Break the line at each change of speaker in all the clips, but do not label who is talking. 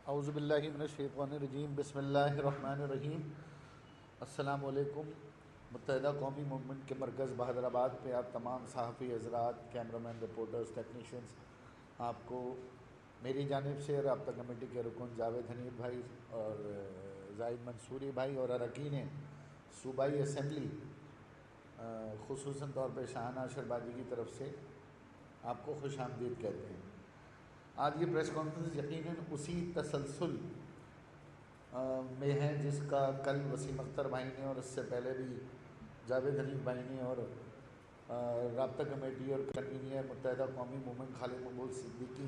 اعوذ باللہ من الشیطان الرجیم، بسم اللہ الرحمن الرحیم۔ السلام علیکم۔ متحدہ قومی موومنٹ کے مرکز بہادر آباد پہ آپ تمام صحافی حضرات، کیمرہ مین، رپورٹرز، ٹیکنیشینز، آپ کو میری جانب سے رابطہ کمیٹی کے رکن جاوید حنیف بھائی اور زاہد منصوری بھائی اور اراکین صوبائی اسمبلی خصوصاً طور پہ شاہانہ شربادی کی طرف سے آپ کو خوش آمدید کہتے ہیں۔ آج یہ پریس کانفرنس یقیناً اسی تسلسل میں ہے جس کا کل وسیم اختر بھائی نے اور اس سے پہلے بھی جاوید حنیف بھائی نے اور رابطہ کمیٹی اور کنوینر متحدہ قومی موومنٹ خالد مقبول صدیقی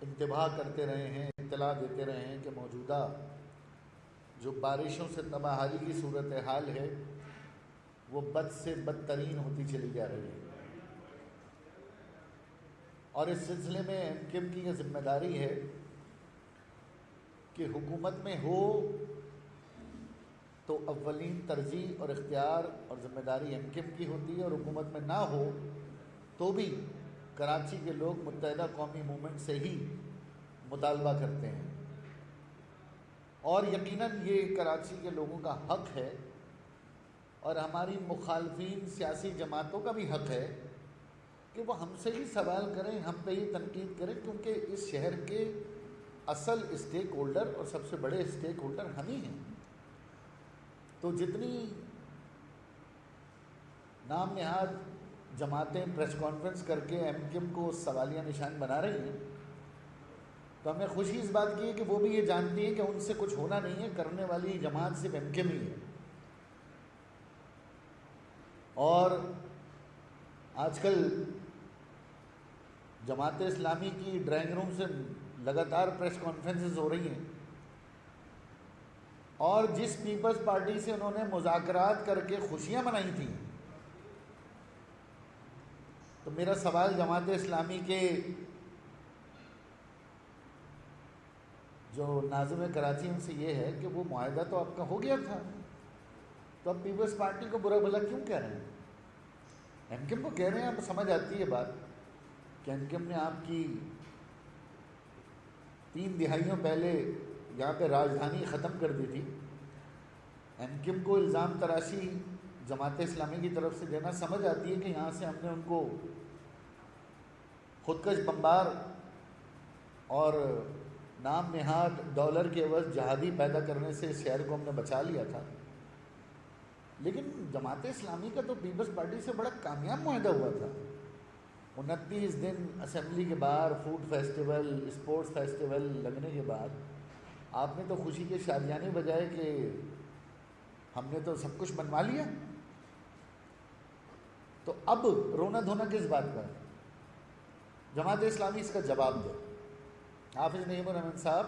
انتباہ کرتے رہے ہیں، اطلاع دیتے رہے ہیں کہ موجودہ جو بارشوں سے تباہی کی صورتحال ہے وہ بد سے بدترین ہوتی چلی جا رہی ہے، اور اس سلسلے میں ایم کیو ایم کی یہ ذمہ داری ہے کہ حکومت میں ہو تو اولین ترجیح اور اختیار اور ذمہ داری ایم کیو ایم کی ہوتی ہے، اور حکومت میں نہ ہو تو بھی کراچی کے لوگ متحدہ قومی موومنٹ سے ہی مطالبہ کرتے ہیں، اور یقیناً یہ کراچی کے لوگوں کا حق ہے اور ہماری مخالفین سیاسی جماعتوں کا بھی حق ہے کہ وہ ہم سے ہی سوال کریں، ہم پہ ہی تنقید کریں، کیونکہ اس شہر کے اصل اسٹیک ہولڈر اور سب سے بڑے اسٹیک ہولڈر ہم ہی ہیں۔ تو جتنی نام نہاد جماعتیں پریس کانفرنس کر کے ایم کیو ایم کو سوالیہ نشان بنا رہی ہیں، تو ہمیں خوشی اس بات کی ہے کہ وہ بھی یہ جانتی ہیں کہ ان سے کچھ ہونا نہیں ہے، کرنے والی جماعت صرف ایم کیو ایم ہی ہے۔ اور آج کل جماعت اسلامی کی ڈرائنگ روم سے لگاتار پریس کانفرنسز ہو رہی ہیں، اور جس پیپلز پارٹی سے انہوں نے مذاکرات کر کے خوشیاں منائی تھیں، تو میرا سوال جماعت اسلامی کے جو ناظم کراچی ان سے یہ ہے کہ وہ معاہدہ تو آپ کا ہو گیا تھا، تو اب پیپلز پارٹی کو برا بھلا کیوں کہہ رہے ہیں؟ ایم کیو ایم کو کہہ رہے ہیں، آپ سمجھ آتی ہے بات کہ ایم کیو ایم نے آپ کی 3 دہائیوں پہلے یہاں پہ راجدھانی ختم کر دی تھی۔ ایم کیو ایم کو الزام تراشی جماعت اسلامی کی طرف سے دینا سمجھ آتی ہے کہ یہاں سے ہم نے ان کو خودکش بمبار اور نام نہاد ڈالر کے عوض جہادی پیدا کرنے سے اس شہر کو ہم نے بچا لیا تھا، لیکن جماعت اسلامی کا تو پیپلز پارٹی سے بڑا کامیاب معاہدہ ہوا تھا۔ 29 دن اسمبلی کے باہر فوڈ فیسٹیول، اسپورٹس فیسٹیول لگنے کے بعد آپ نے تو خوشی کے شادیانے بجائے کہ ہم نے تو سب کچھ بنوا لیا، تو اب رونا دھونا کس بات کا ہے؟ جماعت اسلامی اس کا جواب دے۔ حافظ نعیم الرحمن صاحب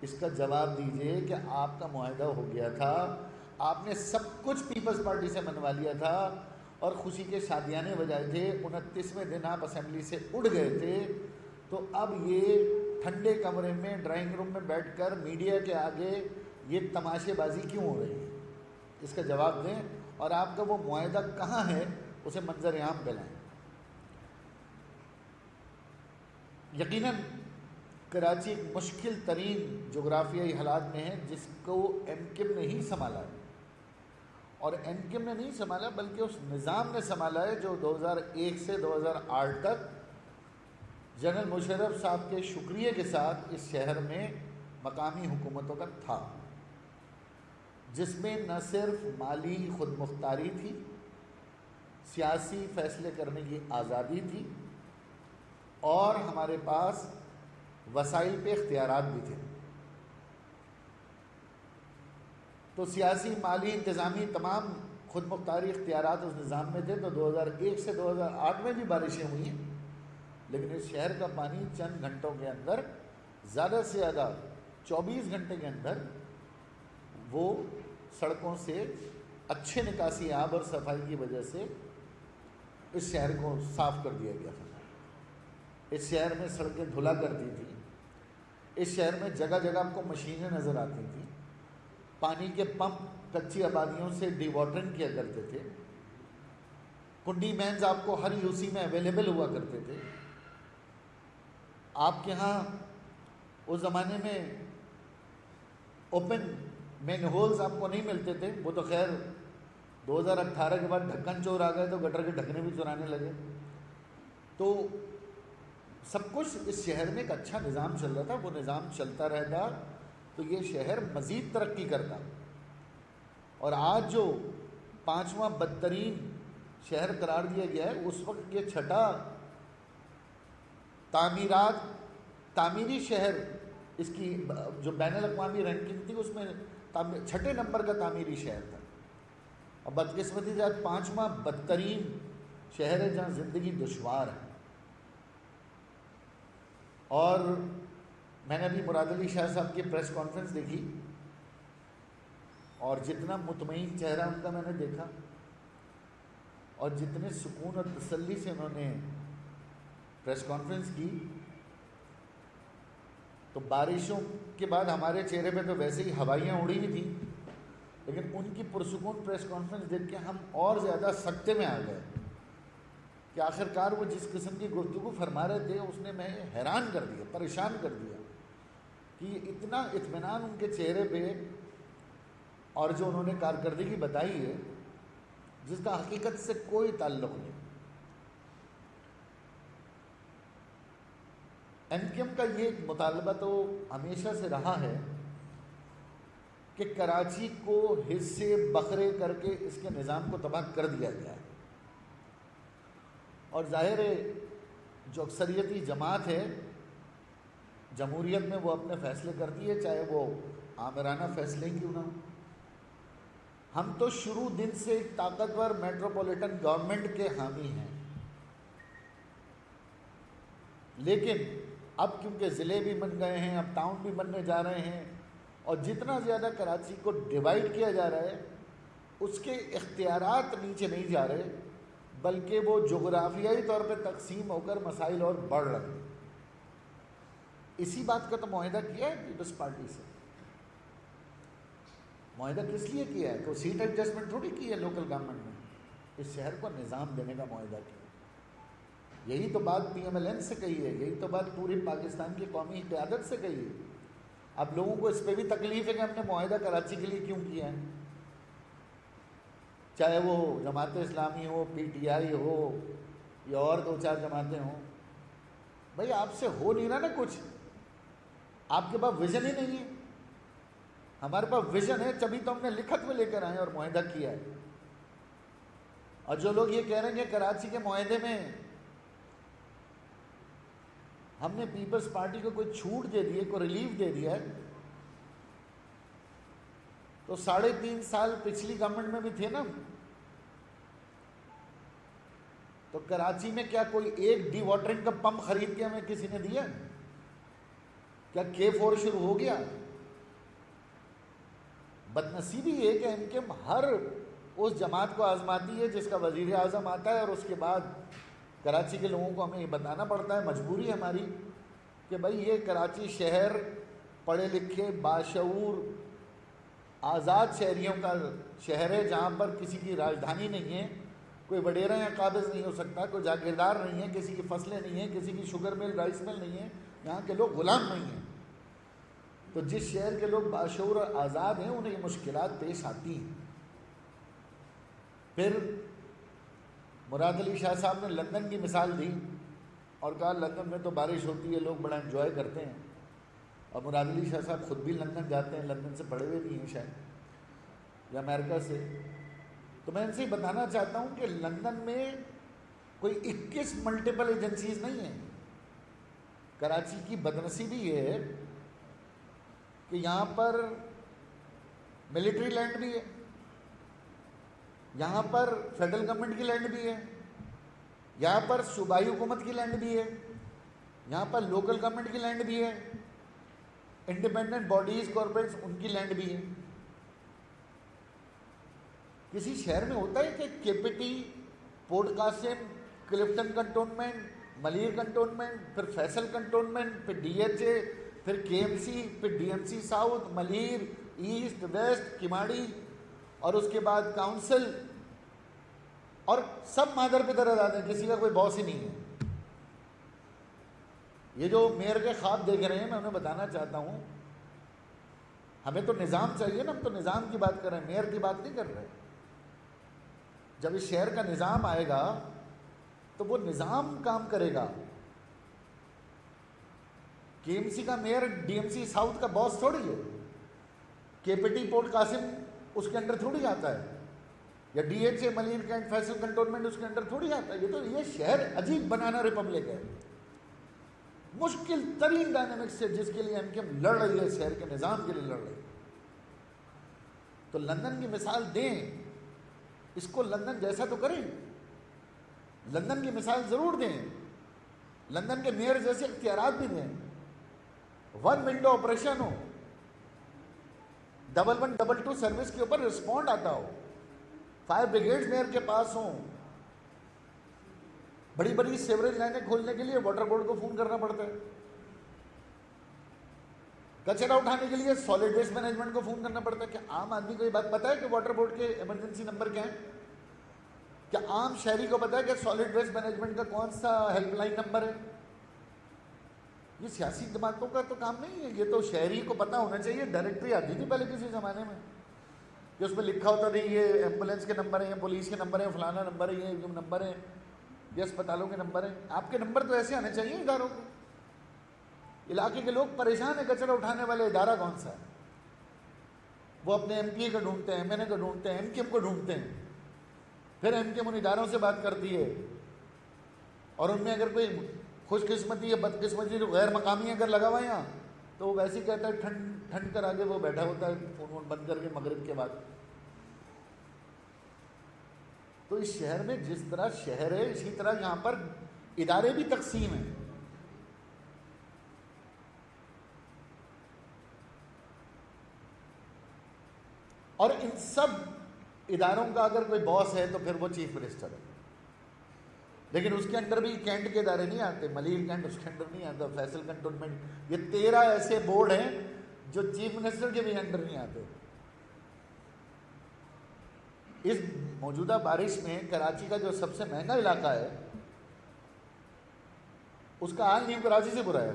اس کا جواب دیجئے کہ آپ کا معاہدہ ہو گیا تھا، آپ نے سب کچھ پیپلز پارٹی سے منوا لیا تھا اور خوشی کے شادیانے بجائے تھے، 29ویں دن آپ اسمبلی سے اڑ گئے تھے، تو اب یہ ٹھنڈے کمرے میں ڈرائنگ روم میں بیٹھ کر میڈیا کے آگے یہ تماشے بازی کیوں ہو رہی ہے؟ اس کا جواب دیں، اور آپ کا وہ معاہدہ کہاں ہے اسے منظر عام پہ لائیں۔ یقیناً کراچی ایک مشکل ترین جغرافیائی حالات میں ہے جس کو ایم کیو ایم نے ہی سنبھالا ہے، اور ایم کیو ایم نے نہیں سنبھالا بلکہ اس نظام نے سنبھالا ہے جو 2001 سے 2008 تک جنرل مشرف صاحب کے شکریہ کے ساتھ اس شہر میں مقامی حکومتوں کا تھا، جس میں نہ صرف مالی خود مختاری تھی، سیاسی فیصلے کرنے کی آزادی تھی، اور ہمارے پاس وسائل پہ اختیارات بھی تھے۔ تو سیاسی، مالی، انتظامی تمام خود مختاری اختیارات اس نظام میں تھے، تو 2001 سے 2008 میں بھی بارشیں ہوئی ہیں، لیکن اس شہر کا پانی چند گھنٹوں کے اندر، زیادہ سے زیادہ 24 گھنٹے کے اندر، وہ سڑکوں سے اچھے نکاسی آب اور صفائی کی وجہ سے اس شہر کو صاف کر دیا گیا تھا۔ اس شہر میں سڑکیں دھلا کرتی تھیں، اس شہر میں جگہ جگہ آپ کو مشینیں نظر آتی تھیں، پانی کے پمپ کچی آبادیوں سے ڈی واٹرنگ کیا کرتے تھے، کنڈی مینز آپ کو ہر یو سی میں اویلیبل ہوا کرتے تھے، آپ کے ہاں اس زمانے میں اوپن مین ہولز آپ کو نہیں ملتے تھے، وہ تو خیر 2018 کے بعد ڈھکن چور آ گئے تو گٹر کے ڈھکنے بھی چرانے لگے. تو سب کچھ اس شہر میں ایک اچھا نظام چل رہا تھا. وہ نظام چلتا رہتا تو یہ شہر مزید ترقی کرتا. اور آج جو 5واں بدترین شہر قرار دیا گیا ہے، اس وقت یہ چھٹا تعمیری شہر، اس کی جو بین الاقوامی رینکنگ تھی اس میں 6 نمبر کا تعمیری شہر تھا. اور بدقسمتی سے آج 5واں بدترین شہر ہے جہاں زندگی دشوار ہے. اور میں نے ابھی مراد علی شاہ صاحب کی پریس کانفرنس دیکھی، اور جتنا مطمئن چہرہ ان کا میں نے دیکھا، اور جتنے سکون اور تسلی سے انہوں نے پریس کانفرنس کی، تو بارشوں کے بعد ہمارے چہرے پہ تو ویسے ہی ہوائیاں اڑی ہوئی تھیں، لیکن ان کی پرسکون پریس کانفرنس دیکھ کے ہم اور زیادہ سکتے میں آ گئے کہ آخرکار وہ جس قسم کی گفتگو فرما رہے تھے اس نے میں حیران کر دیا، پریشان کر دیا کہ اتنا اطمینان ان کے چہرے پہ، اور جو انہوں نے کارکردگی بتائی ہے جس کا حقیقت سے کوئی تعلق نہیں. ایم کیو ایم کا یہ ایک مطالبہ تو ہمیشہ سے رہا ہے کہ کراچی کو حصے بکھرے کر کے اس کے نظام کو تباہ کر دیا گیا ہے. اور ظاہر ہے جو اکثریتی جماعت ہے جمہوریت میں، وہ اپنے فیصلے کرتی ہے، چاہے وہ آمرانہ فیصلے کیوں نہ ہو. ہم تو شروع دن سے ایک طاقتور میٹروپولیٹن گورنمنٹ کے حامی ہیں، لیکن اب کیونکہ ضلع بھی بن گئے ہیں، اب ٹاؤن بھی بننے جا رہے ہیں، اور جتنا زیادہ کراچی کو ڈیوائیڈ کیا جا رہا ہے اس کے اختیارات نیچے نہیں جا رہے، بلکہ وہ جغرافیائی طور پہ تقسیم ہو کر مسائل اور بڑھ رہے ہیں. اسی بات کا تو معاہدہ کیا ہے پیپلز پارٹی سے. معاہدہ کس لیے کیا ہے؟ تو سیٹ ایڈجسٹمنٹ تھوڑی کی ہے لوکل گورنمنٹ نے، اس شہر کو نظام دینے کا معاہدہ کیا. یہی تو بات پی ایم ایل این سے کہی ہے، یہی تو بات پوری پاکستان کی قومی قیادت سے کہی ہے. اب لوگوں کو اس پہ بھی تکلیف ہے کہ ہم نے معاہدہ کراچی کے لیے کیوں کیا ہے، چاہے وہ جماعت اسلامی ہو، پی ٹی آئی ہو، یا اور 2-4 جماعتیں ہوں. بھائی آپ سے ہو نہیں رہا نا کچھ، آپ کے پاس ویژن ہی نہیں ہے. ہمارے پاس ویژن ہے، تبھی تو ہم نے لکھت میں لے کر آئے اور معاہدہ کیا ہے. اور جو لوگ یہ کہہ رہے ہیں کہ کراچی کے معاہدے میں ہم نے پیپلز پارٹی کو کوئی چھوٹ دے دی ہے، کوئی ریلیف دے دیا ہے، تو 3.5 سال پچھلی گورنمنٹ میں بھی تھے نا. تو کراچی میں کیا کوئی ایک ڈی واٹرنگ کا پمپ خرید کے ہمیں کسی نے دیا؟ کیا K4 شروع ہو گیا؟ بدنصیبی یہ کہ ان کے ہر اس جماعت کو آزماتی ہے جس کا وزیر اعظم آتا ہے، اور اس کے بعد کراچی کے لوگوں کو ہمیں یہ بتانا پڑتا ہے، مجبوری ہماری، کہ بھائی یہ کراچی شہر پڑھے لکھے باشعور آزاد شہریوں کا شہر ہے، جہاں پر کسی کی راجدھانی نہیں ہے، کوئی وڈیرا یا قابض نہیں ہو سکتا، کوئی جاگیردار نہیں ہے، کسی کی فصلیں نہیں ہیں، کسی کی شوگر مل رائس مل نہیں ہے، یہاں کے لوگ غلام نہیں ہیں. تو جس شہر کے لوگ باشعور اور آزاد ہیں انہیں یہ مشکلات پیش آتی ہیں. پھر مراد علی شاہ صاحب نے لندن کی مثال دی اور کہا لندن میں تو بارش ہوتی ہے، لوگ بڑا انجوائے کرتے ہیں. اور مراد علی شاہ صاحب خود بھی لندن جاتے ہیں، لندن سے پڑھے ہوئے بھی ہیں شاید، یا امریکہ سے. تو میں ان سے بتانا چاہتا ہوں کہ لندن میں کوئی 21 ملٹیپل ایجنسیز نہیں ہیں. کراچی کی بدنصیبی یہ ہے کہ یہاں پر ملٹری لینڈ بھی ہے، یہاں پر فیڈرل گورنمنٹ کی لینڈ بھی ہے، یہاں پر صوبائی حکومت کی لینڈ بھی ہے، یہاں پر لوکل گورنمنٹ کی لینڈ بھی ہے، انڈیپینڈنٹ باڈیز کارپوریٹس ان کی لینڈ بھی ہے. کسی شہر میں ہوتا ہے کہ K P T, port Qasim, Clifton cantonment, Malir cantonment, پھر فیصل کنٹونمنٹ، پھر ڈی ایچ اے، پھر کے ایم سی، پھر D M C south, Malir, east, west, Kemari, اور اس کے بعد کاؤنسل، اور سب مادر پدر آزاد ہیں، کسی کا کوئی باس ہی نہیں ہے. یہ جو میئر کے خواب دیکھ رہے ہیں میں انہیں بتانا چاہتا ہوں ہمیں تو نظام چاہیے نا، ہم تو نظام کی بات کر رہے ہیں، میئر کی بات نہیں کر رہے۔ جب اس شہر کا نظام آئے گا تو وہ نظام کام کرے گا۔ کے ایم سی کا mayor D M C south کا باس تھوڑی ہے، K P T port Qasim اس کے انڈر تھوڑی آتا ہے، یا D H A Malir cantt Faisal cantonment اس کے انڈر تھوڑی آتا ہے۔ یہ شہر عجیب بنانا ریپبلک ہے، مشکل ترین ڈائنامکس سے جس کے لیے ایم کیو ایم لڑ رہی ہے، شہر کے نظام کے لیے لڑ رہی ہے۔ تو لندن کی مثال دیں، اس کو لندن جیسا تو کریں، لندن کی مثال ضرور دیں، لندن کے میئر جیسے اختیارات بھی دیں، 1 ونڈو آپریشن ہو، 1122 سروس کے اوپر رسپونڈ آتا ہو، 5 بریگیڈ میئر کے پاس ہوں۔ بڑی بڑی سیوریج لائنیں کھولنے کے لیے واٹر بورڈ کو فون کرنا پڑتا ہے، کچرا اٹھانے کے لیے سالڈ ویسٹ مینجمنٹ کو فون کرنا پڑتا ہے۔ کیا عام آدمی کو یہ بات پتہ ہے کہ واٹر بورڈ کے ایمرجنسی نمبر کیا ہیں؟ کیا عام شہری کو پتہ ہے کہ سالڈ ویسٹ مینجمنٹ کا کون سا ہیلپ لائن نمبر ہے؟ یہ سیاسی دماغوں کا تو کام نہیں ہے، یہ تو شہری کو پتہ ہونا چاہیے۔ ڈائریکٹری آتی تھی پہلے کسی زمانے میں کہ اس میں لکھا ہوتا تھا یہ ایمبولینس کے نمبر ہیں، یہ پولیس کے نمبر ہیں، فلانا نمبر ہے، یہ نمبر ہیں، یہ اسپتالوں کے نمبر ہیں۔ آپ کے نمبر تو ایسے آنے چاہیے اداروں کے۔ علاقے کے لوگ پریشان ہیں، کچرا اٹھانے والے ادارہ کون سا ہے؟ وہ اپنے ایم پی اے کو ڈھونڈتے ہیں، ایم این اے کو ڈھونڈتے ہیں، ایم کیو ایم کو ڈھونڈتے ہیں، پھر ایم کیو ایم ان اداروں سے بات کرتی ہے، اور ان میں اگر کوئی خوش قسمتی یا بد قسمتی جو غیر مقامی اگر لگا ہوا ہے یہاں تو وہ ویسے ہی کہتا ہے ٹھنڈ کر آگے وہ بیٹھا ہوتا ہے فون وون بند کر کے مغرب کے بعد۔ تو اس شہر میں جس طرح شہر ہے اسی طرح یہاں پر ادارے بھی تقسیم ہیں۔ اور ان سب اداروں کا اگر کوئی باس ہے تو پھر وہ چیف منسٹر ہے، لیکن اس کے اندر بھی کینٹ کے ادارے نہیں آتے، ملیر کینٹ اس کے اندر نہیں آتا، فیصل کنٹونمنٹ، یہ 13 ایسے بورڈ ہیں جو چیف منسٹر کے بھی اندر نہیں آتے۔ اس موجودہ بارش میں کراچی کا جو سب سے مہنگا علاقہ ہے اس کا حال نیو کراچی سے برا ہے۔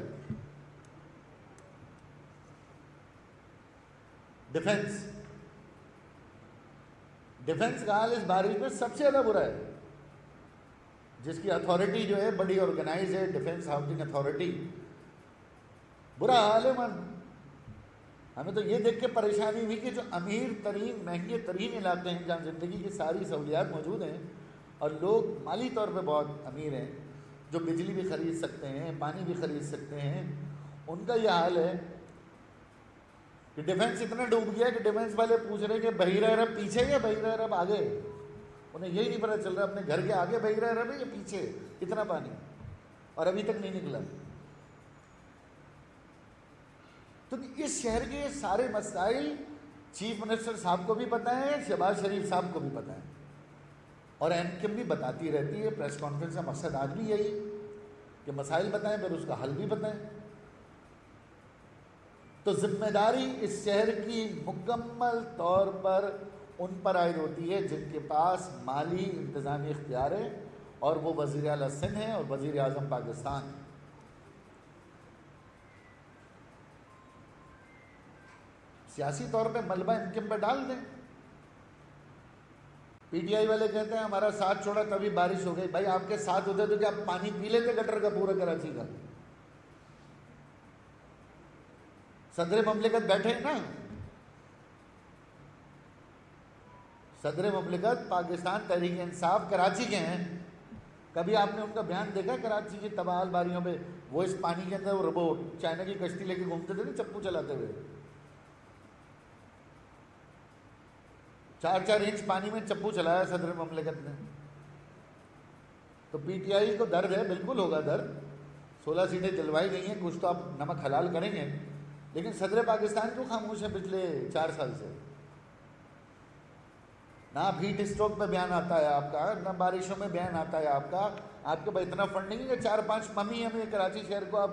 ڈیفنس کا حال اس بارش میں سب سے زیادہ برا ہے، جس کی اتھارٹی جو ہے بڑی آرگنائز ہے، ڈیفنس ہاؤسنگ اتھارٹی، برا حال ہے۔ ہمیں تو یہ دیکھ کے پریشانی ہوئی کہ جو امیر ترین مہنگے ترین علاقے ہیں جہاں زندگی کی ساری سہولیات موجود ہیں اور لوگ مالی طور پہ بہت امیر ہیں، جو بجلی بھی خرید سکتے ہیں، پانی بھی خرید سکتے ہیں، ان کا یہ حال ہے کہ ڈیفنس اتنا ڈوب گیا کہ ڈیفنس والے پوچھ رہے ہیں کہ بحیرہ عرب پیچھے یا بحیرہ عرب آگے؟ انہیں یہی نہیں پتہ چل رہا اپنے گھر کے آگے بحیرہ عرب ہے یا پیچھے، اتنا پانی اور ابھی تک نہیں نکلا۔ تو اس شہر کے سارے مسائل چیف منسٹر صاحب کو بھی پتہ ہے، شہباز شریف صاحب کو بھی پتہ ہے، اور ایم کیو ایم بھی بتاتی رہتی ہے۔ پریس کانفرنس کا مقصد آج بھی یہی کہ مسائل بتائیں پھر اس کا حل بھی بتائیں۔ تو ذمہ داری اس شہر کی مکمل طور پر ان پر عائد ہوتی ہے جن کے پاس مالی انتظامی اختیار ہے، اور وہ وزیر اعلیٰ سندھ ہیں اور وزیر اعظم پاکستان۔ سیاسی طور پہ ملبہ ان کے پہ ڈال دیں۔ پی ٹی آئی والے کہتے ہیں ہمارا ساتھ چھوڑا تبھی بارش ہو گئی۔ بھائی آپ کے ساتھ ہوتے تو کیا پانی پی لیتے گٹر کا پورا کراچی کا؟ صدر مملکت بیٹھے ہیں نا، صدر مملکت پاکستان تحریک انصاف کراچی کے ہیں۔ کبھی آپ نے ان کا بیان دیکھا کراچی کی تباہ باریوں پہ؟ وہ اس پانی کے اندر وہ چائنا کی کشتی لے کے گھومتے تھے نا چپو چلاتے ہوئے، 4 انچ پانی میں چپو چلایا صدر مملکت نے۔ تو پی ٹی آئی کو درد ہے، بالکل ہوگا درد، 16 سیٹیں جلوائی گئی ہیں، کچھ تو آپ نمک حلال کریں گے، لیکن صدر پاکستان کیوں خاموش ہے پچھلے 4 سال سے؟ نہ ہیٹ اسٹروک پہ بیان آتا ہے آپ کا، نہ بارشوں میں بیان آتا ہے آپ کا۔ آپ کے پاس اتنا فنڈ نہیں ہے کہ 4-5 ممی ہمیں کراچی شہر کو آپ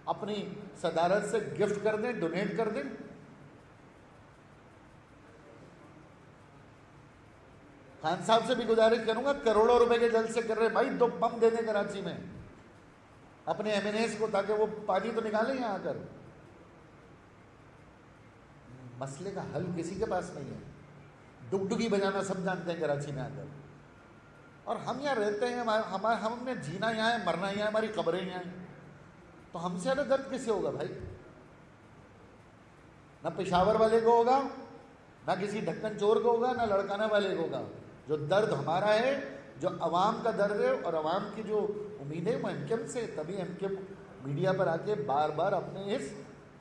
اپنی صدارت سے گفٹ کر دیں، ڈونیٹ کر دیں۔ خان صاحب سے بھی گزارش کروں گا، کروڑوں روپے کے جلد سے کر رہے بھائی 2 پمپ دے دیں کراچی میں، اپنے ایم این ایز کو تاکہ وہ پانی تو نکالیں یہاں آ کر. مسئلے کا حل کسی کے پاس نہیں ہے. ڈگڈگی بجانا سب جانتے ہیں کراچی میں آ کر, اور ہم یہاں رہتے ہیں, ہم نے جینا یہاں ہے, مرنا یہاں ہے, ہماری قبریں یہاں ہیں, تو ہم سے زیادہ درد کس سے ہوگا بھائی؟ نہ پشاور والے کو ہوگا, نہ کسی ڈھکن چور کو ہوگا, نہ لڑکانہ والے کو ہوگا. جو درد ہمارا ہے, جو عوام کا درد ہے, اور عوام کی جو امید ہے وہ ایم کیو ایم سے. تبھی ایم کیو ایم میڈیا پر آ کے بار بار اپنے اس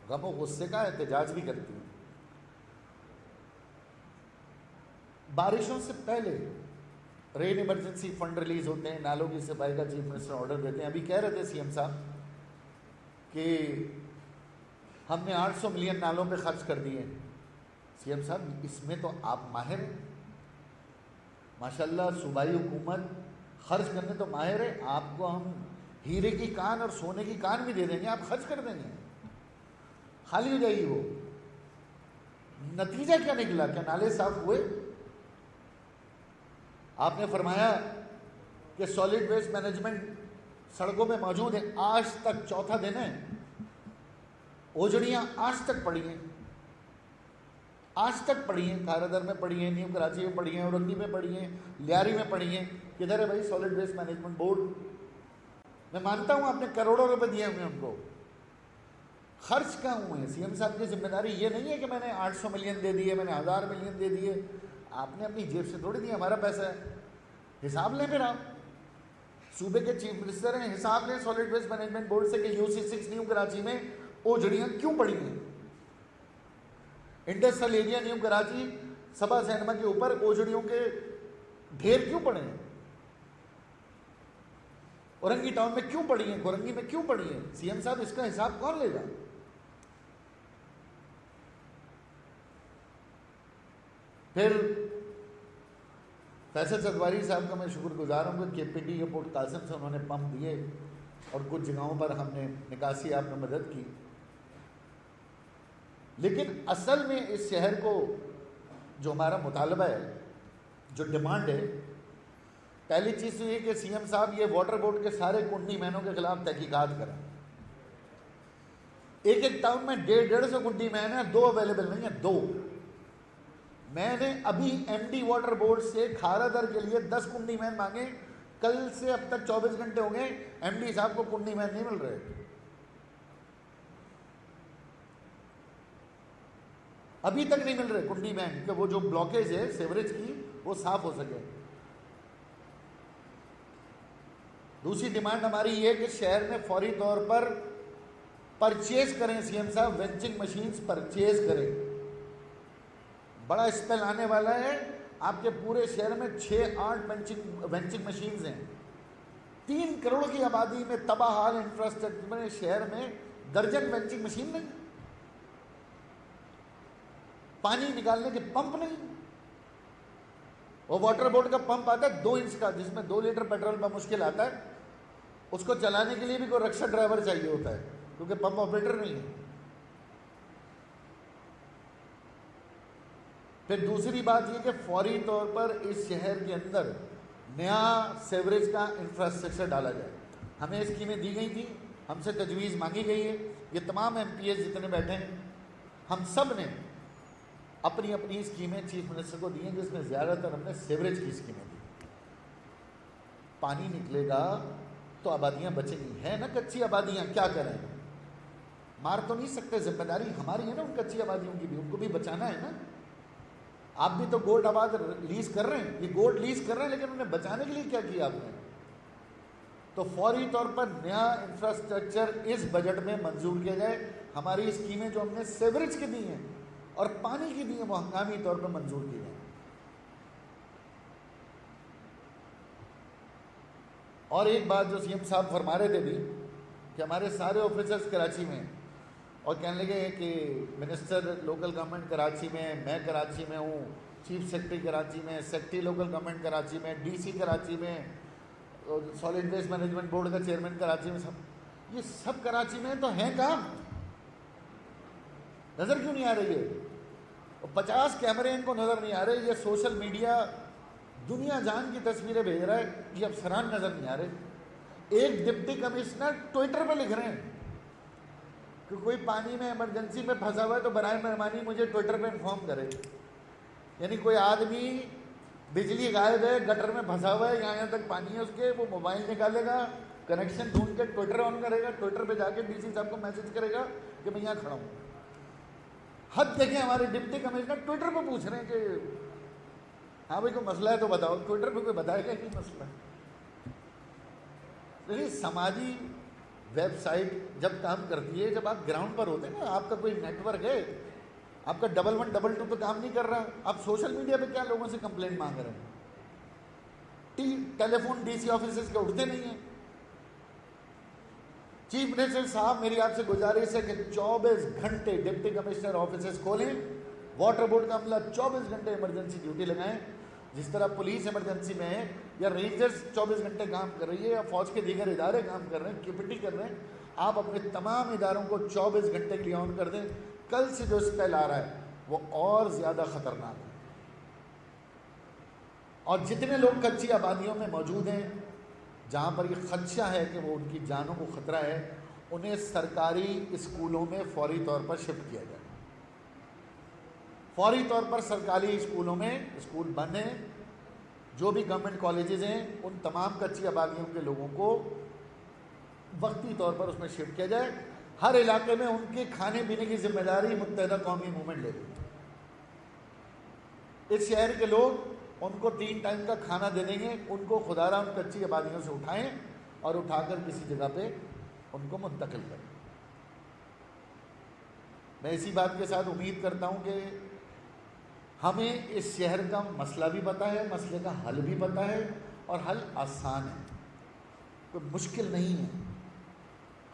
غم و غصے کا احتجاج بھی کرتی ہے. بارشوں سے پہلے رین ایمرجنسی فنڈ ریلیز ہوتے ہیں, نالوں کی صفائی کا چیف منسٹر آرڈر دیتے ہیں. ابھی کہہ رہے تھے سی ایم صاحب کہ ہم نے 800 ملین نالوں پہ خرچ کر دیے. سی ایم صاحب اس میں تو آپ ماہر ہیں, ماشاءاللہ صوبائی حکومت خرچ کرنے تو ماہر ہے. آپ کو ہم ہیرے کی کان اور سونے کی کان بھی دے دیں گے, آپ خرچ کر دیں گے, خالی ہو جائے گی وہ. نتیجہ کیا نکلا؟ کیا نالے صاف ہوئے؟ آپ نے فرمایا کہ سالڈ ویسٹ مینجمنٹ سڑکوں پہ موجود ہے, آج تک چوتھا دن ہے, اوجڑیاں آج تک پڑی ہیں, آج تک پڑی ہیں. کھارادر میں پڑی ہیں, نیو کراچی میں پڑی ہیں, اورنگی میں پڑی ہیں, لیاری میں پڑی ہیں. کدھر ہے بھائی سالڈ ویسٹ مینجمنٹ بورڈ؟ میں مانتا ہوں آپ نے کروڑوں روپے دیے ہوں گے ان کو, خرچ کہاں ہوئے ہیں؟ سی ایم صاحب کی ذمہ داری یہ نہیں ہے کہ میں نے 800 ملین دے دیے, میں نے 1000 ملین دے دیے. آپ نے اپنی جیب سے تھوڑی دیا, ہمارا پیسہ ہے. حساب لیں پھر آپ, صوبے کے چیف منسٹر ہیں, حساب لیں سالڈ ویسٹ مینجمنٹ بورڈ سے کہ UC6 نیو کراچی میں اوجڑیاں کیوں پڑی ہیں. انڈسٹریل ایریا نیو کراچی سبا سینما کے اوپر اوجڑیوں کے ڈھیر کیوں پڑے ہیں؟ اورنگی ٹاؤن میں کیوں پڑی ہیں؟ گورنگی میں کیوں پڑی ہیں؟ سی ایم صاحب اس کا حساب کون لے گا؟ پھر فیصل ستواری صاحب کا میں شکر گزار ہوں کہ KPT کے پورٹ قاسم سے انہوں نے پمپ دیے, اور کچھ جگہوں پر ہم نے نکاسی آپ نے مدد کی. لیکن اصل میں اس شہر کو جو ہمارا مطالبہ ہے, جو ڈیمانڈ ہے, پہلی چیز تو یہ کہ سی ایم صاحب یہ واٹر بورڈ کے سارے کنڈی مینوں کے خلاف تحقیقات کریں. ایک ٹاؤن میں 150 کنڈی مین ہیں, 2 اویلیبل نہیں ہیں, 2. میں نے ابھی ایم ڈی واٹر بورڈ سے کھارادر کے لیے 10 کنڈی مین مانگے, کل سے اب تک 24 گھنٹے ہو گئے, ایم ڈی صاحب کو کنڈی مین نہیں مل رہے. ابھی تک نہیں مل رہے کنڈی مین کہ وہ جو بلاکیج ہے سیوریج کی وہ صاف ہو سکے. دوسری ڈیمانڈ ہماری یہ کہ شہر میں فوری طور پر پرچیز کریں, سی ایم صاحب وینچنگ مشینز پرچیز کریں. بڑا اسپیل آنے والا ہے, آپ کے پورے شہر میں 6-8 وینچنگ مشینز ہیں. 3 کروڑ کی آبادی میں تباہ حال انفراسٹرکچر میں شہر میں درجن وینچنگ مشین نہیں, پانی نکالنے کے پمپ نہیں. وہ واٹر بورڈ کا پمپ آتا ہے 2 انچ کا, جس میں 2 لیٹر پیٹرول بمشکل آتا ہے. اس کو چلانے کے لیے بھی کوئی رکشا ڈرائیور چاہیے ہوتا ہے, کیونکہ پمپ آپریٹر نہیں ہے. پھر دوسری بات یہ کہ فوری طور پر اس شہر کے اندر نیا سیوریج کا انفراسٹرکچر ڈالا جائے. ہمیں اسکیمیں دی گئی تھیں, ہم سے تجویز مانگی گئی ہے. یہ تمام ایم پی ایس جتنے بیٹھے ہیں, ہم سب نے اپنی اپنی اسکیمیں چیف منسٹر کو دی ہیں, جس میں زیادہ تر ہم نے سیوریج کی اسکیمیں دی. پانی نکلے گا تو آبادیاں بچیں گی, ہے نا کچی آبادیاں, کیا کریں, مار تو نہیں سکتے, ذمہ داری ہماری ہے نا ان کچی آبادیوں کی بھی, ان کو بھی بچانا ہے نا. آپ بھی تو گوٹ آباد لیز کر رہے ہیں, یہ گوٹ لیز کر رہے ہیں, لیکن انہیں بچانے کے لیے کیا کیا آپ نے؟ تو فوری طور پر نیا انفراسٹرکچر اس بجٹ میں منظور کیا جائے. ہماری اسکیمیں جو ہم نے سیوریج کی دی ہیں اور پانی کی دی ہیں وہ ہنگامی طور پر منظور کی جائیں. اور ایک بات جو سی ایم صاحب فرما رہے تھے بھی کہ ہمارے سارے آفیسرز کراچی میں, اور کہنے لگے کہ منسٹر لوکل گورنمنٹ کراچی میں کراچی میں ہوں, چیف سیکرٹری کراچی میں, سیکرٹری لوکل گورنمنٹ کراچی میں, DC کراچی میں, سالڈ ویسٹ مینجمنٹ بورڈ کا چیئرمین کراچی میں, سب یہ سب کراچی میں تو ہیں کہاں؟ نظر کیوں نہیں آ رہی ہے؟ 50 کیمرے ان کو نظر نہیں آ رہے. یہ سوشل میڈیا دنیا جان کی تصویریں بھیج رہا ہے, یہ افسران نظر نہیں آ رہے. ایک ڈپٹی کمشنر ٹویٹر پہ لکھ رہے ہیں کہ کوئی پانی میں ایمرجنسی میں پھنسا ہوا ہے تو برائے مہربانی مجھے ٹویٹر پہ انفارم کرے. یعنی کوئی آدمی بجلی غائب ہے, گٹر میں پھنسا ہوا ہے, یہاں تک پانی ہے اس کے, وہ موبائل نکالے گا, کنیکشن ڈھونڈ کے ٹویٹر آن کرے گا, ٹویٹر پہ جا کے ڈی سی صاحب کو میسج کرے گا کہ میں یہاں کھڑا ہوں. حد دیکھیں, ہمارے ڈپٹی کمشنر ٹویٹر پہ پوچھ رہے ہیں کہ ہاں بھائی کوئی مسئلہ ہے تو بتاؤ. ٹویٹر پہ کوئی بتائے گا کہ مسئلہ ہے. لیکن سماجی ویب سائٹ جب کام کرتی ہے, جب آپ گراؤنڈ پر ہوتے ہیں نا, آپ کا کوئی نیٹ ورک ہے, آپ کا 1112 پہ کام نہیں کر رہا, آپ سوشل میڈیا پہ کیا لوگوں سے کمپلین مانگ رہے ہیں. ٹیلی فون ڈی سی آفیسز کے اٹھتے نہیں ہیں. چیف منسٹر صاحب میری آپ سے گزارش ہے کہ 24 گھنٹے ڈپٹی کمشنر آفیسز کھولیں, واٹر بورڈ کا عملہ 24 گھنٹے ایمرجنسی ڈیوٹی لگائیں. جس طرح پولیس ایمرجنسی میں ہے, یا رینجرز 24 گھنٹے کام کر رہی ہے, یا فوج کے دیگر ادارے کام کر رہے ہیں, کیپٹی کر رہے ہیں, آپ اپنے تمام اداروں کو 24 گھنٹے کے لیے آن کر دیں. کل سے جو اسپیل آ رہا ہے وہ اور زیادہ خطرناک ہے. اور جتنے لوگ کچی آبادیوں میں موجود ہیں جہاں پر یہ خدشہ ہے کہ وہ ان کی جانوں کو خطرہ ہے, انہیں سرکاری اسکولوں میں فوری طور پر شفٹ کیا جائے. فوری طور پر سرکاری اسکولوں میں, اسکول بند ہیں, جو بھی گورنمنٹ کالجز ہیں, ان تمام کچی آبادیوں کے لوگوں کو وقتی طور پر اس میں شفٹ کیا جائے. ہر علاقے میں ان کے کھانے پینے کی ذمہ داری متحدہ قومی موومنٹ لے گی. اس شہر کے لوگ ان کو 3 ٹائم کا کھانا دے دیں گے. ان کو خدا را ان کچی آبادیوں سے اٹھائیں اور اٹھا کر کسی جگہ پہ ان کو منتقل کریں. میں اسی بات کے ساتھ امید کرتا ہوں کہ ہمیں اس شہر کا مسئلہ بھی پتہ ہے, مسئلے کا حل بھی پتہ ہے, اور حل آسان ہے, کوئی مشکل نہیں ہے,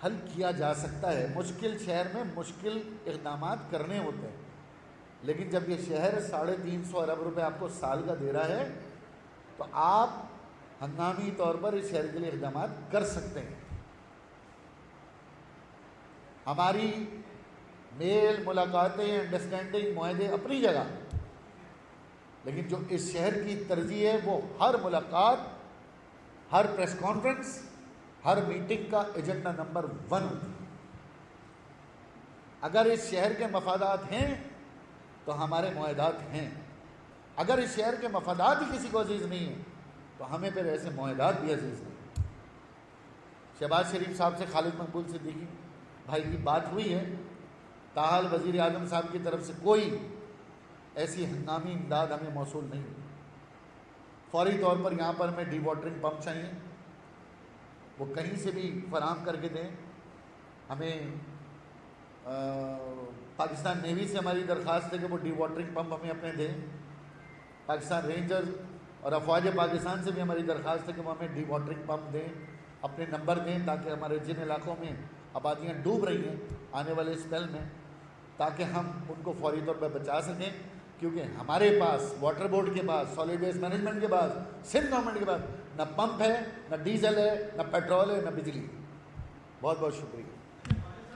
حل کیا جا سکتا ہے. مشکل شہر میں مشکل اقدامات کرنے ہوتے ہیں, لیکن جب یہ شہر 350 ارب روپے آپ کو سال کا دے رہا ہے تو آپ ہنگامی طور پر اس شہر کے لیے اقدامات کر سکتے ہیں. ہماری میل, ملاقاتیں, انڈرسٹینڈنگ, معاہدے اپنی جگہ, لیکن جو اس شہر کی ترجیح ہے وہ ہر ملاقات, ہر پریس کانفرنس, ہر میٹنگ کا ایجنڈا نمبر 1 ہوتی ہے. اگر اس شہر کے مفادات ہیں تو ہمارے معاہدات ہیں. اگر اس شہر کے مفادات ہی کسی کو عزیز نہیں ہیں تو ہمیں پھر ایسے معاہدات بھی عزیز نہیں. شہباز شریف صاحب سے خالد مقبول صدیقی بھائی کی بات ہوئی ہے, تاحال وزیر اعظم صاحب کی طرف سے کوئی ایسی ہنگامی امداد ہمیں موصول نہیں ہوئی. فوری طور پر یہاں پر ہمیں ڈی واٹرنگ پمپ چاہیے, وہ کہیں سے بھی فراہم کر کے دیں. ہمیں پاکستان نیوی سے ہماری درخواست ہے کہ وہ ڈی واٹرنگ پمپ ہمیں اپنے دیں. پاکستان رینجرز اور افواج پاکستان سے بھی ہماری درخواست ہے کہ وہ ہمیں ڈی واٹرنگ پمپ دیں, اپنے نمبر دیں, تاکہ ہمارے جن علاقوں میں آبادیاں ڈوب رہی ہیں آنے والے اسپیل میں, تاکہ ہم ان کو فوری طور پر بچا سکیں. کیونکہ ہمارے پاس واٹر بورڈ کے پاس, سالڈ ویسٹ مینجمنٹ کے پاس, سندھ گورنمنٹ کے پاس نہ پمپ ہے, نہ ڈیزل ہے, نہ پیٹرول ہے, نہ بجلی. بہت بہت شکریہ.